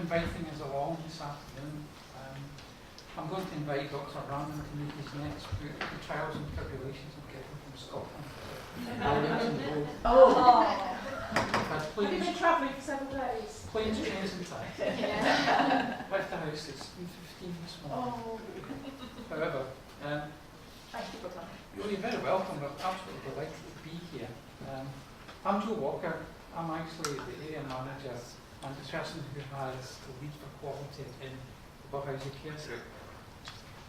inviting us along this afternoon. I'm going to invite Dr. Rahman to make his next book, The Trials and Tribulations of Getting from Scotland. Have you been travelling for several days? Planes, trains and ties. Left the house at 7:15 this morning. However, Thank you for coming. you're very welcome. We're absolutely delighted to be here. I'm Joe Walker. I'm actually the area manager and the person who has the lead for quality in the Burghausen Care Group.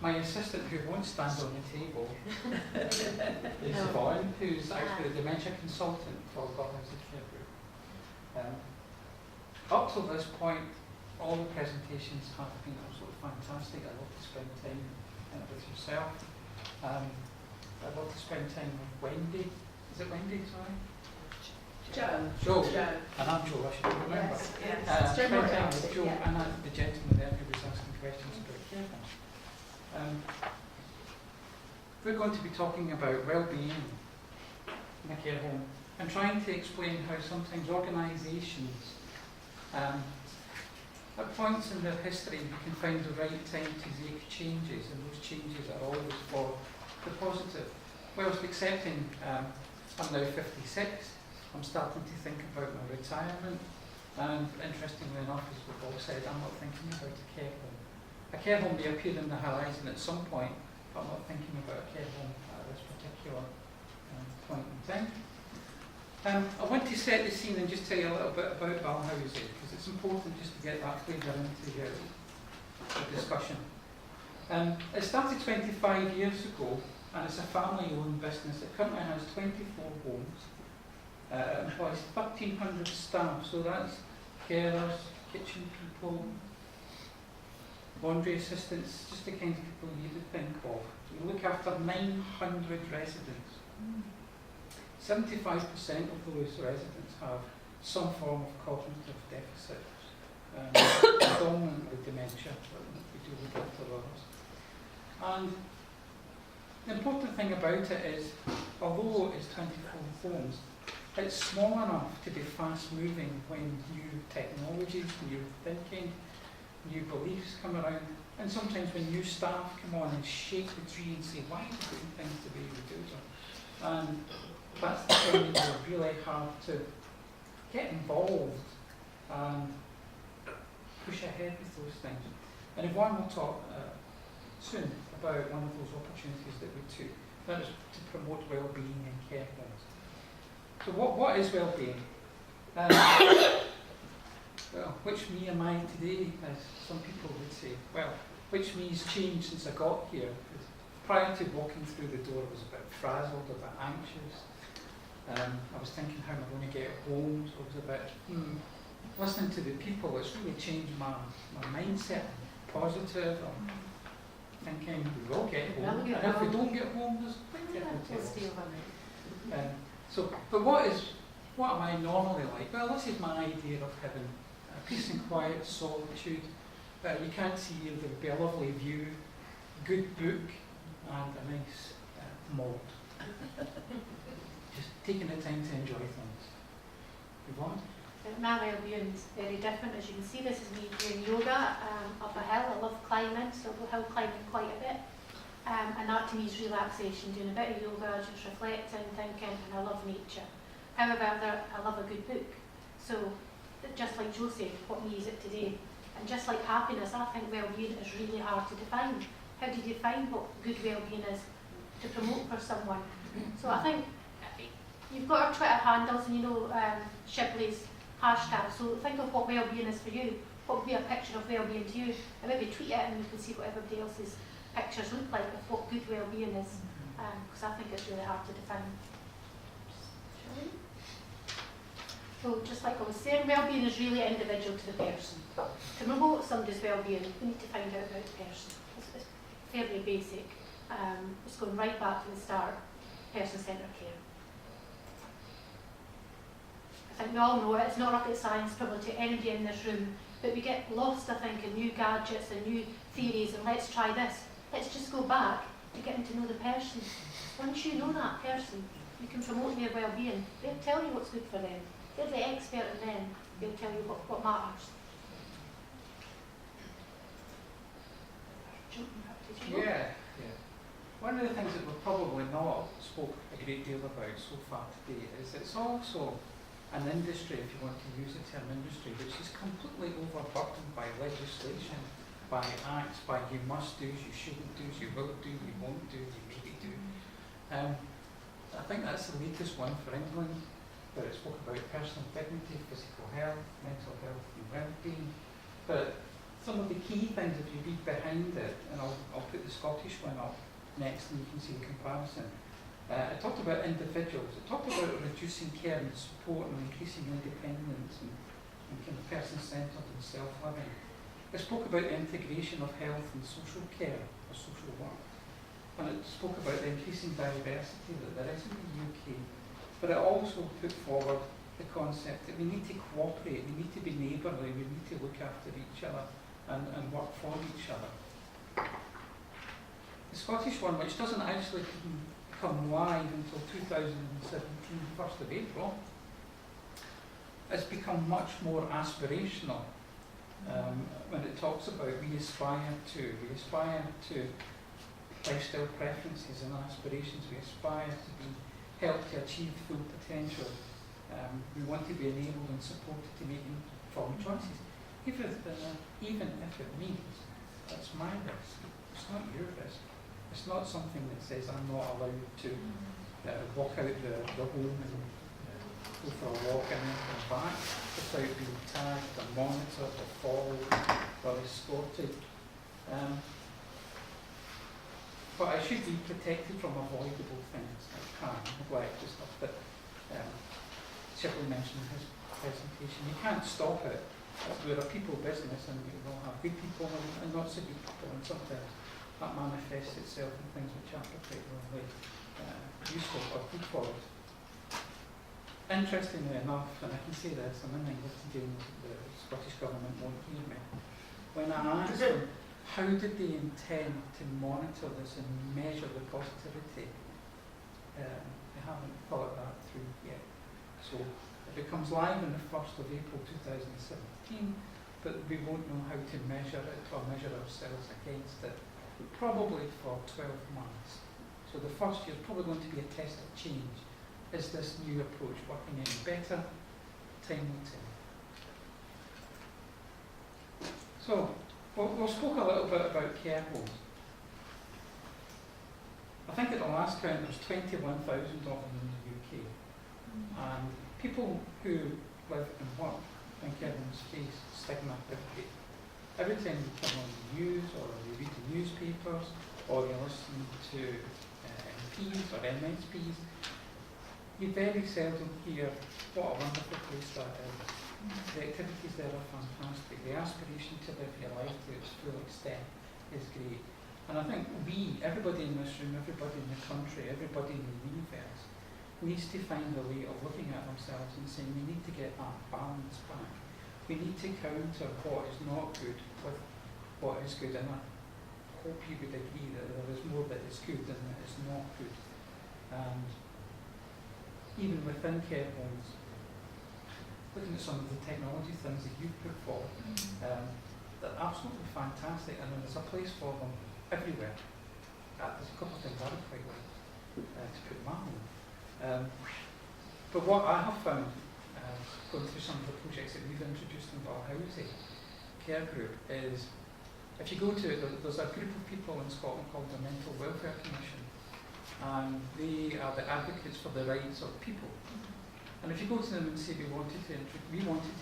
My assistant, who won't stand on the table, is Yvonne, who's actually the dementia consultant for the Burghausen Care Group. Up to this point, all the presentations have been absolutely fantastic. I love to spend time with yourself. I'd love to spend time with Wendy. Is it Wendy, sorry? Joe. And I'm Joe, I should remember. Yes. Spend time with Joe and the gentleman there who was asking questions about care homes. We're going to be talking about well-being in a care home and trying to explain how sometimes organisations, at points in their history, you can find the right time to make changes, and those changes are always for the positive. Whilst accepting, I'm now 56, I'm starting to think about my retirement, and interestingly enough, as we've all said, I'm not thinking about a care home. A care home may appear in the horizon at some point, but I'm not thinking about a care home at this particular point in time. I want to set the scene and just tell you a little bit about Burghausen, because it's important just to get that flavour into the discussion. It started 25 years ago, and it's a family-owned business. It currently has 24 homes. It employs 1,300 staff, so that's carers, kitchen people, laundry assistants, just the kind of people you would think of. We look after 900 residents. 75% of those residents have some form of cognitive deficit, predominantly dementia, but we do look after others. And the important thing about it is, although it's 24 homes, it's small enough to be fast moving when new technologies, new thinking, new beliefs come around, and sometimes when new staff come on and shake the tree and say, why are we doing things the way we do them? And that's the time when it's really hard to get involved and push ahead with those things. And Yvonne will talk soon about one of those opportunities that we took, that is to promote well-being in care homes. So what is well-being? Well, which me am I today, as some people would say? Well, which me has changed since I got here. Prior to walking through the door, I was a bit frazzled, a bit anxious. I was thinking, how am I going to get home? So I was a bit, listening to the people, it's really changed my mindset, positive. I'm thinking, we will get home, and if we don't get home, there's plenty of hotels. But what am I normally like? Well, this is my idea of heaven. Peace and quiet, solitude. You can't see here, there would be a lovely view, good book, and a nice malt. Just taking the time to enjoy things. Yvonne? My well-being is very different. As you can see, this is me doing yoga up a hill. I love climbing, so hill climbing quite a bit. And that to me is relaxation, doing a bit of yoga, just reflecting, thinking, and I love nature. However, I love a good book. So, just like Joe said, what me is it today? And just like happiness, I think well-being is really hard to define. How do you define what good well-being is to promote for someone? So I think you've got our Twitter handles, and you know Shibley's hashtag. So think of what well-being is for you. What would be a picture of well-being to you? And maybe tweet it, and we can see what everybody else's pictures look like of what good well-being is. Because I think it's really hard to define. So just like I was saying, well-being is really individual to the person. To promote somebody's well-being, we need to find out about the person. It's fairly basic. It's going right back to the start, person-centred care. I think we all know it, it's not rocket science probably to anybody in this room, but we get lost, I think, in new gadgets and new theories, and let's try this. Let's just go back to getting to know the person. Once you know that person, you can promote their well-being. They'll tell you what's good for them. They're the expert in them. They'll tell you what matters. jumping practice. You know? Yeah. One of the things that we've probably not spoke a great deal about so far today is it's also an industry, if you want to use the term industry, which is completely overburdened by legislation, by acts, by you must do, you shouldn't do, you will do, you won't do, you maybe do. I think that's the latest one for England, where it spoke about personal dignity, physical health, mental health and wellbeing. But some of the key things, if you read behind it, and I'll put the Scottish one up next and you can see the comparison. It talked about individuals, it talked about reducing care and support and increasing independence and kind of person-centred and self-living. It spoke about the integration of health and social care or social work. And it spoke about the increasing diversity that there is in the UK. But it also put forward the concept that we need to cooperate, we need to be neighbourly, we need to look after each other and work for each other. The Scottish one, which doesn't actually come live until 2017, 1st of April, has become much more aspirational. When it talks about we aspire to lifestyle preferences and aspirations, we aspire to be helped to achieve full potential. We want to be enabled and supported to make informed choices, even if it means that's my risk, it's not your risk. It's not something that says I'm not allowed to walk out the home and go for a walk and then come back without being tagged or monitored or followed or escorted. But I should be protected from avoidable things like harm, neglect, the stuff that Shibley mentioned in his presentation. You can't stop it. We're a people business and we will have good people and not so good people, and sometimes that manifests itself in things which aren't particularly useful or good for us. Interestingly enough, and I can say this, I'm in England today and the Scottish Government won't hear me. When I asked them how did they intend to monitor this and measure the positivity, they haven't thought that through yet. So it becomes live on the 1st of April 2017, but we won't know how to measure it or measure ourselves against it, probably for 12 months. So the first year is probably going to be a test of change. Is this new approach working any better? Time will tell. So, we spoke a little bit about care homes. I think at the last count there was 21,000 of them in the UK. And people who live and work in care homes face stigma every time you come on the news or you read the newspapers or you listen to MPs or MSPs, you very seldom hear what a wonderful place that is. The activities there are fantastic. The aspiration to live your life to its full extent is great. And I think everybody in this room, everybody in the country, everybody in the universe, needs to find a way of looking at themselves and saying we need to get that balance back. We need to counter what is not good with what is good. And I hope you would agree that there is more that is good than that is not good. And even within care homes, looking at some of the technology things that you've put forward, they're absolutely fantastic, and there's a place for them everywhere. There's a couple of things I would quite like to put my own. But what I have found, going through some of the projects that we've introduced into our housing care group, is if you go to it, there's a group of people in Scotland called the Mental Welfare Commission, and they are the advocates for the rights of people. And if you go to them and say we wanted to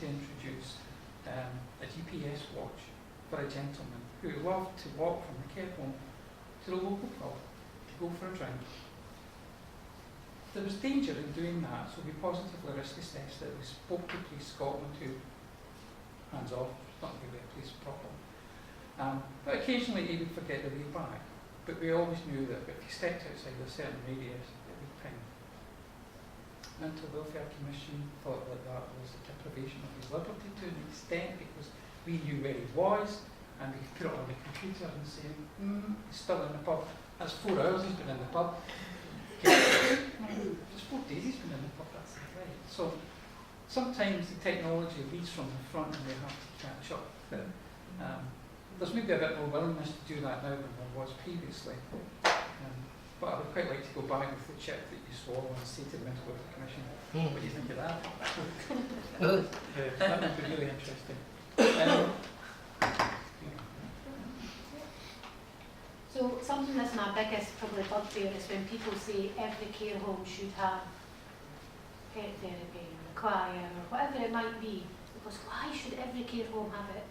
introduce a GPS watch for a gentleman who loved to walk from the care home to the local pub to go for a drink, there was danger in doing that, so we positively risk assessed it. We spoke to Police Scotland, who, hands off, it's not really a police problem. But occasionally he would forget the way back. But we always knew that if he stepped outside a certain radius, it would ping. Mental Welfare Commission thought that that was a deprivation of his liberty to an extent, because we knew where he was, and we could put it on the computer and say, he's still in the pub. That's 4 hours he's been in the pub. It's 4 days he's been in the pub, that's right. So sometimes the technology leads from the front and we have to catch up. But there's maybe a bit more willingness to do that now than there was previously. But I would quite like to go back with the chip that you swallow and say to the Mental Health Commission, what do you think of that? That would be really interesting. So something that's my biggest probably bugbear is when people say every care home should have pet therapy or a choir or whatever it might be. Because why should every care home have it?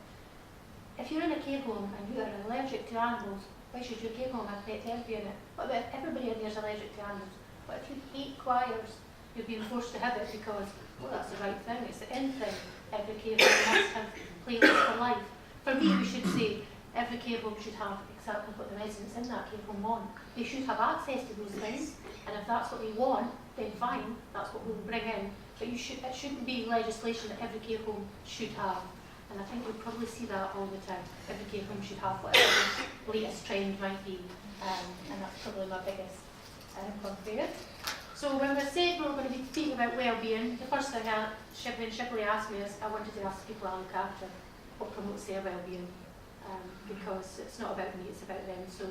If you're in a care home and you are allergic to animals, why should your care home have pet therapy in it? What about if everybody in there is allergic to animals? What if you hate choirs? You're being forced to have it because, well, that's the right thing, it's the in thing. Every care home must have playlists for life. For me, we should say every care home should have exactly what the residents in that care home want. They should have access to those things, and if that's what they want, then fine, that's what we'll bring in. But it shouldn't be legislation that every care home should have. And I think we'll probably see that all the time. Every care home should have whatever the latest trend might be. And that's probably my biggest bugbear. So when we said we were going to be speaking about wellbeing, the first thing Shibley asked me is I wanted to ask people I look after what promotes their wellbeing. Because it's not about me, it's about them. So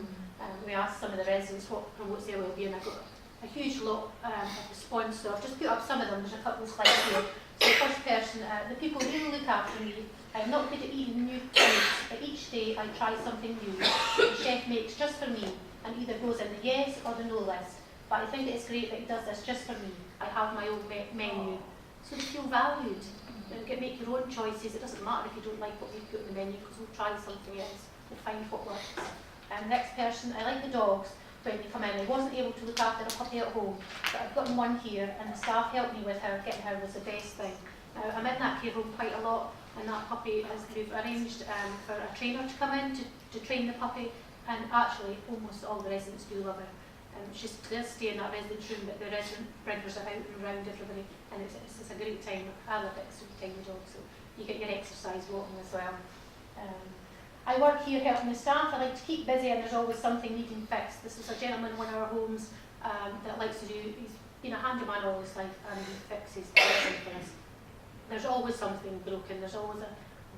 we asked some of the residents what promotes their wellbeing. I got a huge lot of response, so I've just put up some of them. There's a couple of slides here. So the first person, the people really look after me. I'm not good at eating new foods, but each day I try something new. The chef makes just for me and either goes in the yes or the no list. But I think it's great that he does this just for me. I have my own menu. So they feel valued. You can make your own choices. It doesn't matter if you don't like what we put in the menu because we'll try something else. We'll find what works. Next person, I like the dogs. When they come in, I wasn't able to look after a puppy at home, but I've got one here and the staff helped me with her. Getting her was the best thing. I'm in that care home quite a lot, and that puppy, we've arranged for a trainer to come in to train the puppy, and actually almost all the residents do love her. She does stay in that residence room, but the resident bringers are out and around everybody, and it's a great time. I love it, it's a good time with dogs, so you get your exercise walking as well. I work here helping the staff. I like to keep busy and there's always something needing fixed. This is a gentleman in one of our homes that likes to do, he's been a handyman all his life and he fixes everything for us. There's always something broken, there's always a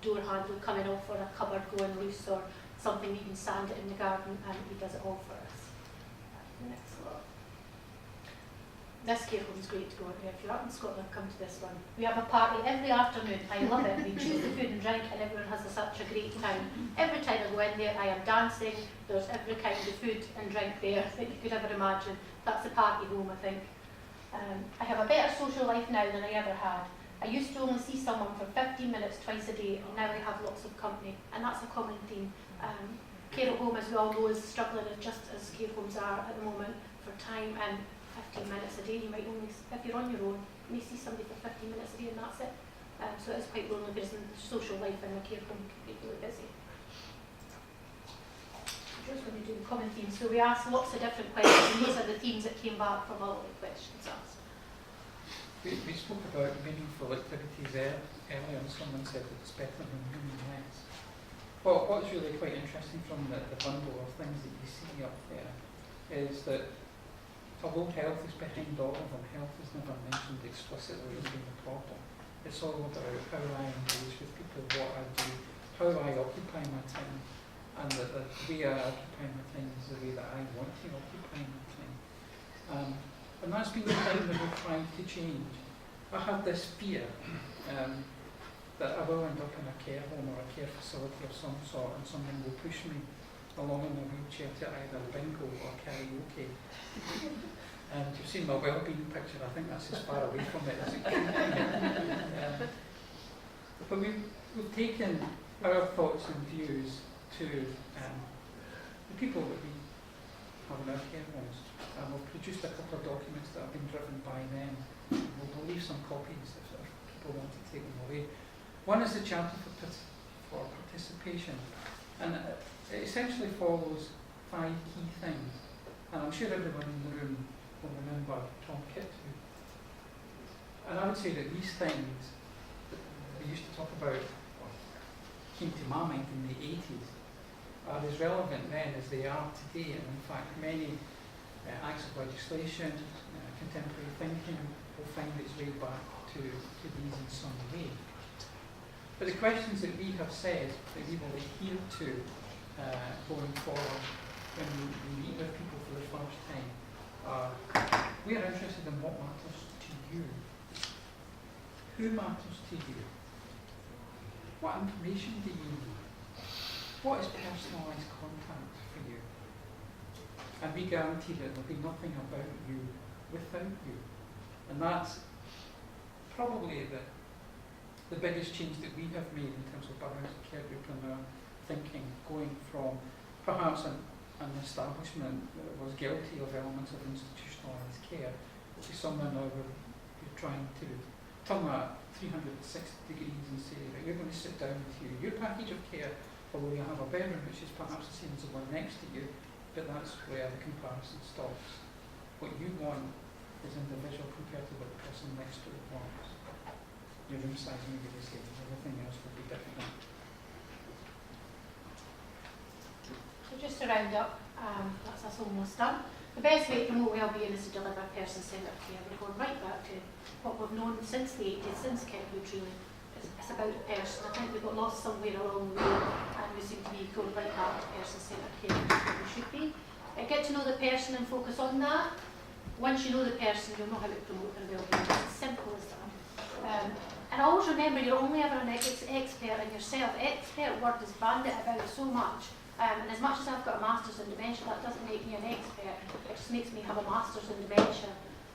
door handle coming off or a cupboard going loose or something needing sanded in the garden, and he does it all for us. Next one. This care home is great to go to. If you're up in Scotland, come to this one. We have a party every afternoon. I love it. We choose the food and drink and everyone has such a great time. Every time I go in there, I am dancing. There's every kind of food and drink there that you could ever imagine. That's a party home, I think. I have a better social life now than I ever had. I used to only see someone for 15 minutes twice a day, and now I have lots of company, and that's a common theme. Care at home, as we all know, is struggling just as care homes are at the moment for time, and 15 minutes a day, you might only, if you're on your own, you may see somebody for 15 minutes a day and that's it. So it's quite lonely. There isn't social life in the care home, can be really busy. I'm just going to do the common themes. So we asked lots of different questions, and these are the themes that came back from all of the questions asked. We spoke about meaningful activities earlier, and someone said that it's better than human less. Well, what's really quite interesting from the bundle of things that you see up there is that although health is behind all of them, health is never mentioned explicitly as being a problem. It's all about how I engage with people, what I do, how I occupy my time, and that the way I occupy my time is the way that I want to occupy my time. And that's been the thing that we're trying to change. I have this fear that I will end up in a care home or a care facility of some sort, and someone will push me along in a wheelchair to either bingo or karaoke. And you've seen my wellbeing picture, I think that's as far away from it as it can be. But we've taken our thoughts and views to the people that we have in our care homes, and we've produced a couple of documents that have been driven by them. We'll leave some copies if people want to take them away. One is the Charter for Participation, and it essentially follows 5 key things, and I'm sure everyone in the room will remember Tom Kittu. And I would say that these things that we used to talk about, or came to my mind in the 80s, are as relevant then as they are today, and in fact many acts of legislation, contemporary thinking will find its way back to these in some way. But the questions that we have said that we will adhere to going forward when we meet with people for the first time are, we are interested in what matters to you. Who matters to you? What information do you need? What is personalised contact for you? And we guarantee that there'll be nothing about you without you. And that's probably the biggest change that we have made in terms of Barrows Care Group and our thinking, going from perhaps an establishment that was guilty of elements of institutionalised care to somewhere now where you're trying to turn that 360 degrees and say that you're going to sit down with your package of care, although you have a bedroom which is perhaps the same as the one next to you, but that's where the comparison stops. What you want is individual compared to what the person next to it wants. Your room size may be the same, everything else will be different. So just to round up, that's us almost done. The best way to promote wellbeing is to deliver person-centred care. We're going right back to what we've known since the 80s, since Kentwood really. It's about the person. I think we got lost somewhere along the way and we seem to be going right back to person-centred care, which is where we should be. Get to know the person and focus on that. Once you know the person, you'll know how to promote their wellbeing. It's as simple as that. And always remember, you're only ever an expert in yourself. Expert word is bandied about so much. And as much as I've got a master's in dementia, that doesn't make me an expert. It just makes me have a master's in dementia.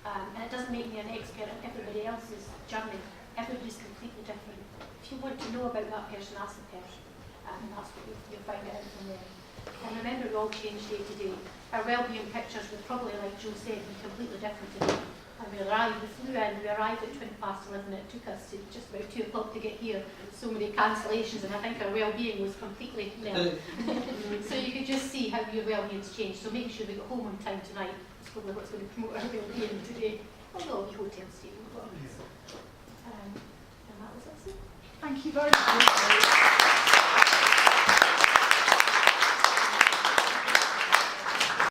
And it doesn't make me an expert in everybody else's journey. Everybody's completely different. If you want to know about that person, ask the person. And that's what you'll find out from there. And remember, we all change day to day. Our wellbeing pictures would probably, like Joe said, be completely different today. And we flew in, we arrived at 11:20 and it took us to just about 2 o'clock to get here. So many cancellations, and I think our wellbeing was completely nil. So you could just see how your wellbeing's changed. So making sure we got home on time tonight is probably what's going to promote our wellbeing today. Although the hotel stay. And that was it. Thank you very much.